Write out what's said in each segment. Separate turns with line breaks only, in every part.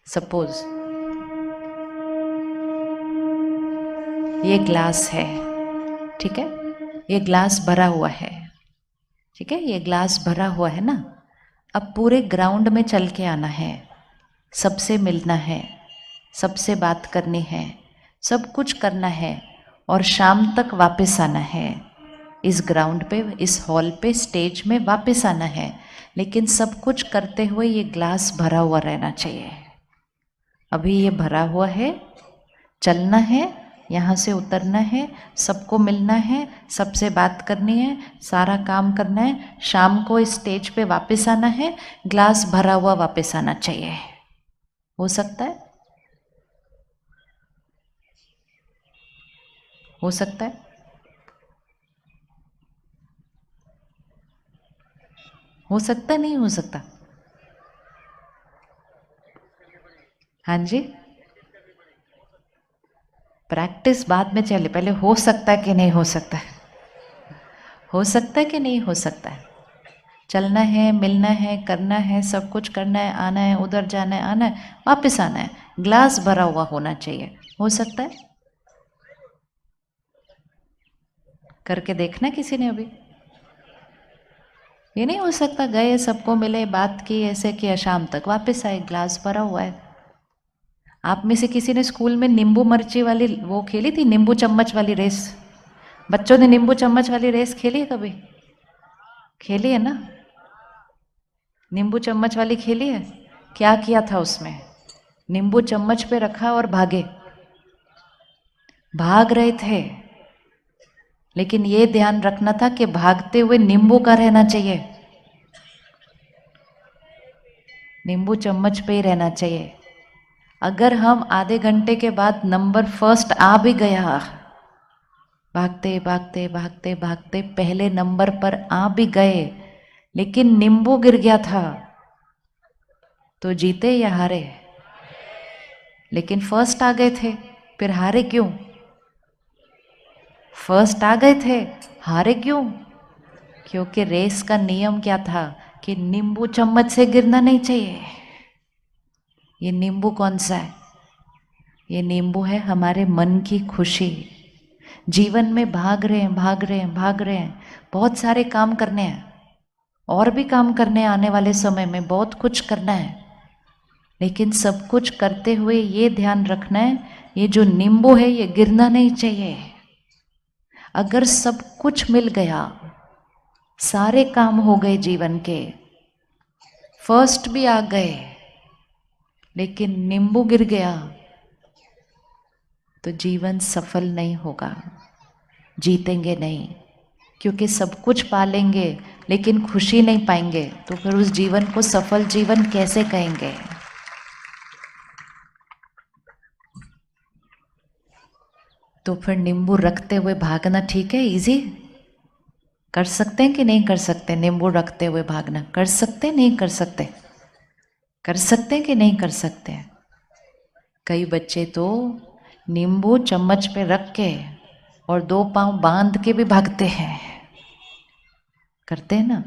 Suppose ये glass है, ठीक है, ये ग्लास भरा हुआ है, ठीक है, ये ग्लास भरा हुआ है ना। अब पूरे ग्राउंड में चल के आना है, सबसे मिलना है, सबसे बात करनी है, सब कुछ करना है और शाम तक वापस आना है। इस ग्राउंड पे, इस हॉल पे, स्टेज में वापस आना है, लेकिन सब कुछ करते हुए ये ग्लास भरा हुआ रहना चाहिए। अभी ये भरा हुआ है, चलना है, यहाँ से उतरना है, सबको मिलना है, सबसे बात करनी है, सारा काम करना है, शाम को इस स्टेज पे वापस आना है, ग्लास भरा हुआ वापस आना चाहिए। हो सकता है? हो सकता है? हो सकता है, नहीं हो सकता? हाँ जी, प्रैक्टिस बाद में चले, पहले हो सकता है कि नहीं हो सकता है? हो सकता है कि नहीं हो सकता है? चलना है, मिलना है, करना है, सब कुछ करना है, आना है, उधर जाना है, आना है, वापस आना है, ग्लास भरा हुआ होना चाहिए। हो सकता है? करके देखना किसी ने अभी? ये नहीं हो सकता, गए, सबको मिले, बात की, ऐसे किया, शाम तक वापस आए, ग्लास भरा हुआ है। आप में से किसी ने स्कूल में नींबू मिर्ची वाली वो खेली थी, नींबू चम्मच वाली रेस? बच्चों ने नींबू चम्मच वाली रेस खेली है कभी? खेली है ना? नींबू चम्मच वाली खेली है? क्या किया था उसमें? नींबू चम्मच पे रखा और भागे, भाग रहे थे, लेकिन ये ध्यान रखना था कि भागते हुए नींबू का रहना चाहिए, नींबू चम्मच पे ही रहना चाहिए। अगर हम आधे घंटे के बाद नंबर फर्स्ट आ भी गया, भागते भागते भागते भागते पहले नंबर पर आ भी गए, लेकिन नींबू गिर गया था, तो जीते या हारे? लेकिन फर्स्ट आ गए थे, फिर हारे क्यों? फर्स्ट आ गए थे, हारे क्यों? क्योंकि रेस का नियम क्या था कि नींबू चम्मच से गिरना नहीं चाहिए। ये नींबू कौन सा है? ये नींबू है हमारे मन की खुशी। जीवन में भाग रहे हैं, भाग रहे हैं, भाग रहे हैं, बहुत सारे काम करने हैं, और भी काम करने हैं, आने वाले समय में बहुत कुछ करना है, लेकिन सब कुछ करते हुए ये ध्यान रखना है, ये जो नींबू है ये गिरना नहीं चाहिए। अगर सब कुछ मिल गया, सारे काम हो गए जीवन के, फर्स्ट भी आ गए, लेकिन नींबू गिर गया, तो जीवन सफल नहीं होगा, जीतेंगे नहीं। क्योंकि सब कुछ पालेंगे लेकिन खुशी नहीं पाएंगे, तो फिर उस जीवन को सफल जीवन कैसे कहेंगे? तो फिर नींबू रखते हुए भागना ठीक है, इजी? कर सकते हैं कि नहीं कर सकते? नींबू रखते हुए भागना कर सकते हैं, नहीं कर सकते? कर सकते हैं कि नहीं कर सकते? कई बच्चे तो नींबू चम्मच पे रख के और दो पांव बांध के भी भागते हैं, करते हैं ना?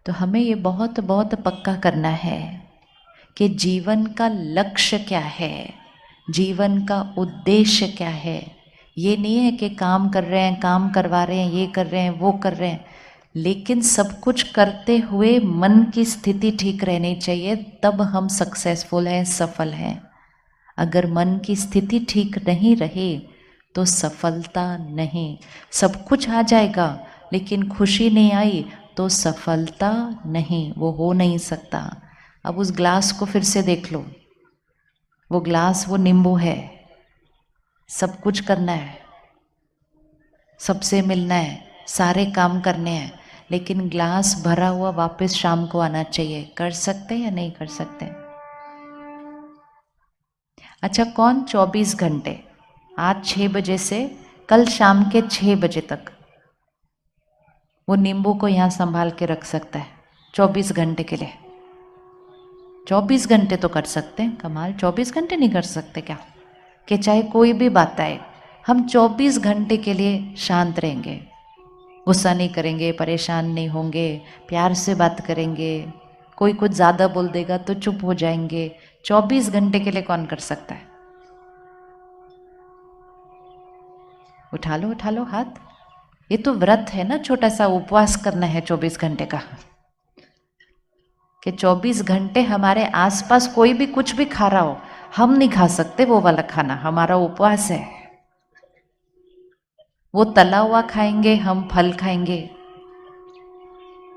तो हमें ये बहुत बहुत पक्का करना है कि जीवन का लक्ष्य क्या है, जीवन का उद्देश्य क्या है। ये नहीं है कि काम कर रहे हैं, काम करवा रहे हैं, ये कर रहे हैं, वो कर रहे हैं, लेकिन सब कुछ करते हुए मन की स्थिति ठीक रहनी चाहिए, तब हम सक्सेसफुल हैं, सफल हैं। अगर मन की स्थिति ठीक नहीं रहे तो सफलता नहीं। सब कुछ आ जाएगा लेकिन खुशी नहीं आई तो सफलता नहीं, वो हो नहीं सकता। अब उस ग्लास को फिर से देख लो, वो ग्लास, वो नींबू है, सब कुछ करना है, सबसे मिलना है, सारे काम करने हैं, लेकिन ग्लास भरा हुआ वापस शाम को आना चाहिए। कर सकते हैं या नहीं कर सकते? अच्छा, कौन 24 घंटे, आज 6 बजे से कल शाम के 6 बजे तक वो नींबू को यहाँ संभाल के रख सकता है 24 घंटे के लिए? 24 घंटे तो कर सकते हैं, कमाल, 24 घंटे नहीं कर सकते क्या? कि चाहे कोई भी बात आए, हम 24 घंटे के लिए शांत रहेंगे, गुस्सा नहीं करेंगे, परेशान नहीं होंगे, प्यार से बात करेंगे, कोई कुछ ज़्यादा बोल देगा तो चुप हो जाएंगे, 24 घंटे के लिए कौन कर सकता है? उठा लो हाथ। ये तो व्रत है ना, छोटा सा उपवास करना है 24 घंटे का, कि 24 घंटे हमारे आसपास कोई भी कुछ भी खा रहा हो, हम नहीं खा सकते वो वाला खाना, हमारा उपवास है। वो तला हुआ खाएंगे, हम फल खाएंगे।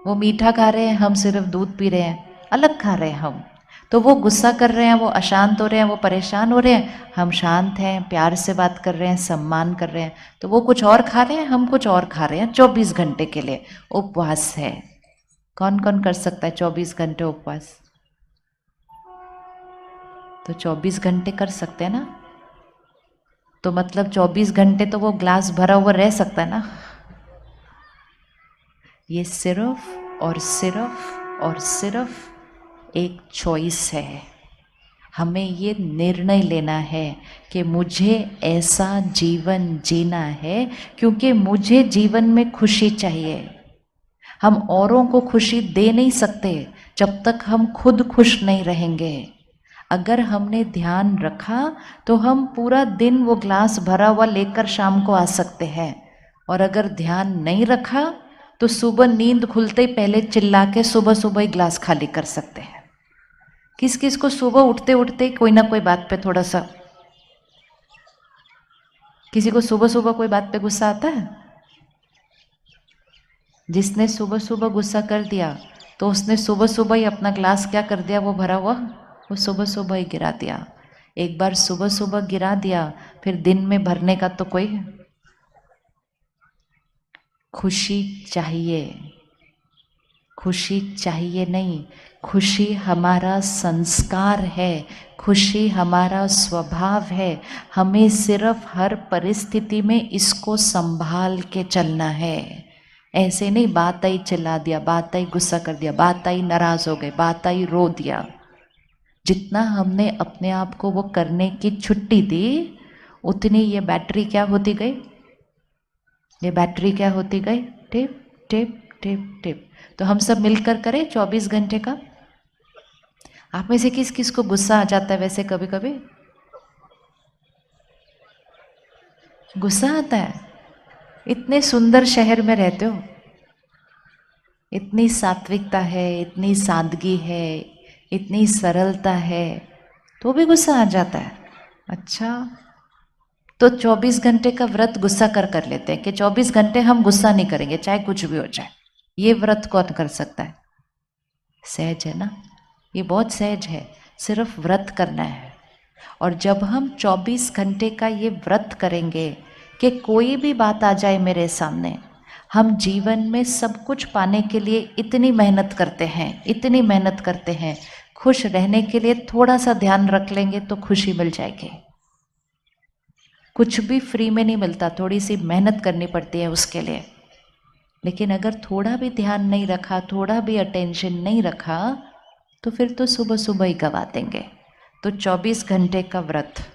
वो मीठा खा रहे हैं, हम सिर्फ दूध पी रहे हैं, अलग खा रहे हैं हम। तो वो गुस्सा कर रहे हैं, वो अशांत हो रहे हैं, वो परेशान हो रहे हैं, हम शांत हैं, प्यार से बात कर रहे हैं, सम्मान कर रहे हैं। तो वो कुछ और खा रहे हैं, हम कुछ और खा रहे हैं। 24 घंटे के लिए उपवास है। कौन कौन कर सकता है 24 घंटे उपवास? तो 24 घंटे कर सकते हैं ना, तो मतलब 24 घंटे तो वो ग्लास भरा हुआ रह सकता है ना। ये सिर्फ और सिर्फ और सिर्फ एक चॉइस है। हमें ये निर्णय लेना है कि मुझे ऐसा जीवन जीना है, क्योंकि मुझे जीवन में खुशी चाहिए। हम औरों को खुशी दे नहीं सकते जब तक हम खुद खुश नहीं रहेंगे। अगर हमने ध्यान रखा तो हम पूरा दिन वो ग्लास भरा हुआ लेकर शाम को आ सकते हैं, और अगर ध्यान नहीं रखा तो सुबह नींद खुलते ही पहले चिल्ला के सुबह सुबह ही ग्लास खाली कर सकते हैं। किस किस को सुबह उठते उठते कोई ना कोई बात पे थोड़ा सा, किसी को सुबह सुबह कोई बात पे गुस्सा आता है? जिसने सुबह सुबह गुस्सा कर दिया तो उसने सुबह सुबह ही अपना ग्लास क्या कर दिया, वो भरा हुआ वो सुबह सुबह ही गिरा दिया। एक बार सुबह सुबह गिरा दिया, फिर दिन में भरने का तो कोई। खुशी चाहिए, खुशी चाहिए नहीं, खुशी हमारा संस्कार है, खुशी हमारा स्वभाव है। हमें सिर्फ हर परिस्थिति में इसको संभाल के चलना है। ऐसे नहीं बात आई चिल्ला दिया, बात आई गुस्सा कर दिया, बात आई नाराज हो गए, बात आई रो दिया। जितना हमने अपने आप को वो करने की छुट्टी दी, उतनी ये बैटरी क्या होती गई, ये बैटरी क्या होती गई, टिप टिप टिप टिप। तो हम सब मिलकर करें 24 घंटे का। आप में से किस किस को गुस्सा आ जाता है वैसे कभी कभी? गुस्सा आता है? इतने सुंदर शहर में रहते हो, इतनी सात्विकता है, इतनी सादगी है, इतनी सरलता है, तो भी गुस्सा आ जाता है। अच्छा, तो 24 घंटे का व्रत गुस्सा कर लेते हैं कि 24 घंटे हम गुस्सा नहीं करेंगे चाहे कुछ भी हो जाए। ये व्रत कौन कर सकता है? सहज है ना, ये बहुत सहज है, सिर्फ व्रत करना है। और जब हम 24 घंटे का ये व्रत करेंगे कि कोई भी बात आ जाए मेरे सामने, हम जीवन में सब कुछ पाने के लिए इतनी मेहनत करते हैं, इतनी मेहनत करते हैं, खुश रहने के लिए थोड़ा सा ध्यान रख लेंगे तो खुशी मिल जाएगी। कुछ भी फ्री में नहीं मिलता, थोड़ी सी मेहनत करनी पड़ती है उसके लिए। लेकिन अगर थोड़ा भी ध्यान नहीं रखा, थोड़ा भी अटेंशन नहीं रखा, तो फिर तो सुबह सुबह ही गवा देंगे। तो 24 घंटे का व्रत।